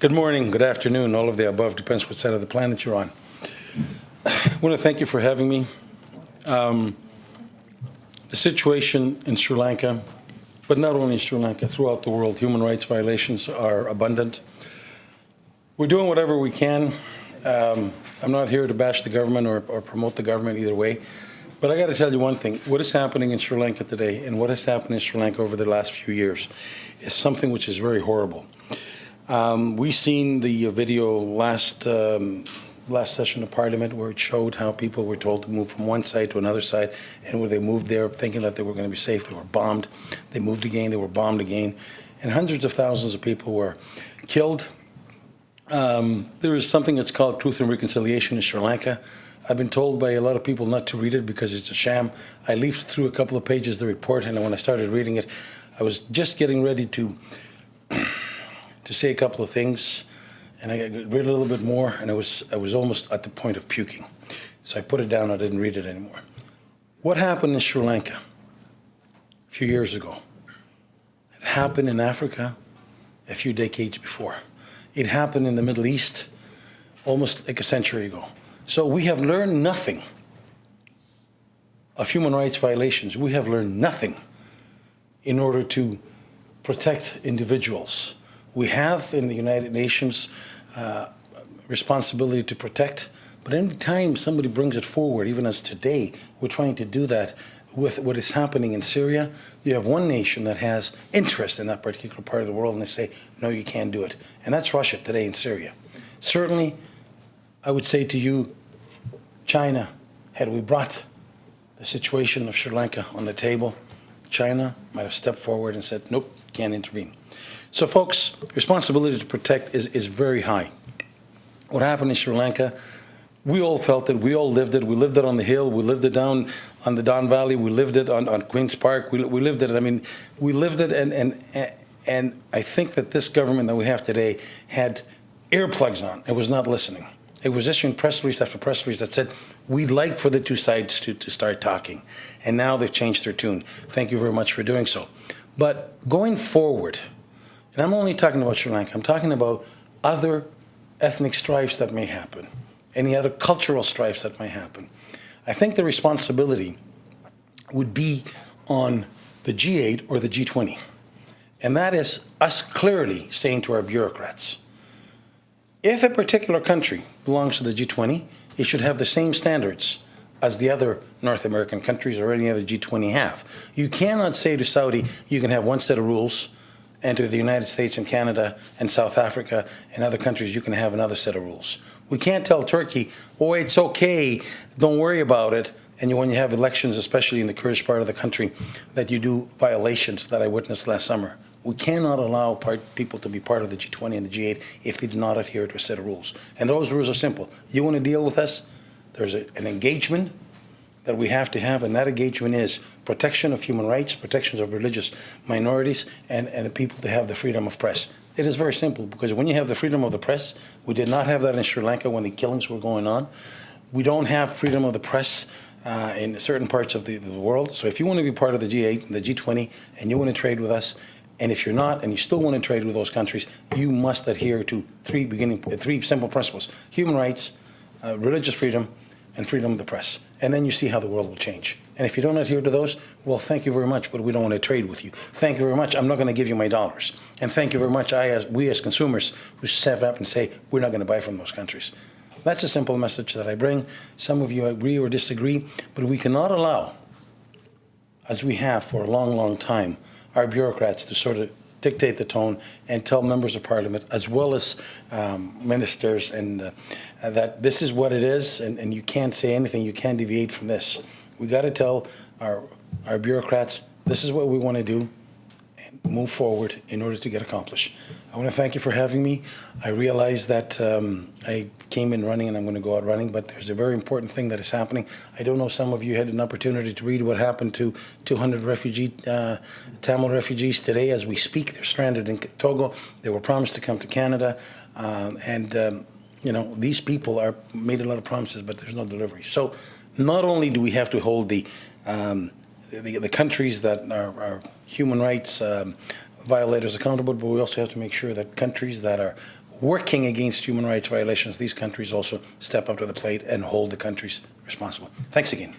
Good morning, good afternoon, all of the above, depends what side of the planet you're on. I want to thank you for having me. The situation in Sri Lanka, but not only in Sri Lanka, throughout the world, human rights violations are abundant. We're doing whatever we can. I'm not here to bash the government or promote the government either way, but I got to tell you one thing. What is happening in Sri Lanka today and what has happened in Sri Lanka over the last few years is something which is very horrible. We've seen the video last session of Parliament where it showed how people were told to move from one side to another side, and where they moved there thinking that they were going to be safe, they were bombed. They moved again, they were bombed again, and hundreds of thousands of people were killed. There is something that's called Truth and Reconciliation in Sri Lanka. I've been told by a lot of people not to read it because it's a sham. I leafed through a couple of pages of the report, and when I started reading it, I was just getting ready to say a couple of things, and I read a little bit more, and I was almost at the point of puking. So I put it down, I didn't read it anymore. What happened in Sri Lanka a few years ago? It happened in Africa a few decades before. It happened in the Middle East almost like a century ago. So we have learned nothing of human rights violations. We have learned nothing in order to protect individuals. We have in the United Nations responsibility to protect, but any time somebody brings it forward, even as today, we're trying to do that with what is happening in Syria. You have one nation that has interest in that particular part of the world, and they say, no, you can't do it. And that's Russia today in Syria. Certainly, I would say to you, China, had we brought the situation of Sri Lanka on the table, China might have stepped forward and said, nope, can't intervene. So folks, responsibility to protect is very high. What happened in Sri Lanka, we all felt it, we all lived it. We lived it on the Hill, we lived it down on the Don Valley, we lived it on Queen's Park, we lived it. I mean, we lived it, and I think that this government that we have today had earplugs on. It was not listening. It was issuing press release after press release that said, we'd like for the two sides to start talking. And now they've changed their tune. Thank you very much for doing so. But going forward, and I'm only talking about Sri Lanka, I'm talking about other ethnic strifes that may happen, any other cultural strifes that may happen. I think the responsibility would be on the G8 or the G20. And that is us clearly saying to our bureaucrats, if a particular country belongs to the G20, it should have the same standards as the other North American countries or any other G20 have. You cannot say to Saudi, you can have one set of rules, and to the United States and Canada and South Africa and other countries, you can have another set of rules. We can't tell Turkey, oh, it's okay, don't worry about it. And when you have elections, especially in the Kurdish part of the country, that you do violations that I witnessed last summer. We cannot allow people to be part of the G20 and the G8 if they do not adhere to a set of rules. And those rules are simple. You want to deal with us? There's an engagement that we have to have, and that engagement is protection of human rights, protections of religious minorities, and the people to have the freedom of press. It is very simple, because when you have the freedom of the press, we did not have that in Sri Lanka when the killings were going on. We don't have freedom of the press in certain parts of the world. So if you want to be part of the G8 and the G20, and you want to trade with us, and if you're not, and you still want to trade with those countries, you must adhere to three simple principles: human rights, religious freedom, and freedom of the press. And then you see how the world will change. And if you don't adhere to those, well, thank you very much, but we don't want to trade with you. Thank you very much, I'm not going to give you my dollars. And thank you very much, we as consumers who step up and say, we're not going to buy from those countries. That's a simple message that I bring. Some of you agree or disagree, but we cannot allow, as we have for a long, long time, our bureaucrats to sort of dictate the tone and tell members of parliament, as well as ministers, and that this is what it is, and you can't say anything, you can't deviate from this. We got to tell our bureaucrats, this is what we want to do, and move forward in order to get accomplished. I want to thank you for having me. I realize that I came in running and I'm going to go out running, but there's a very important thing that is happening. I don't know, some of you had an opportunity to read what happened to 200 Tamil refugees today as we speak. They're stranded in Togo. They were promised to come to Canada, you know, these people are made a lot of promises, but there's no delivery. So not only do we have to hold the countries that are human rights violators accountable, but we also have to make sure that countries that are working against human rights violations, these countries also step up to the plate and hold the countries responsible. Thanks again.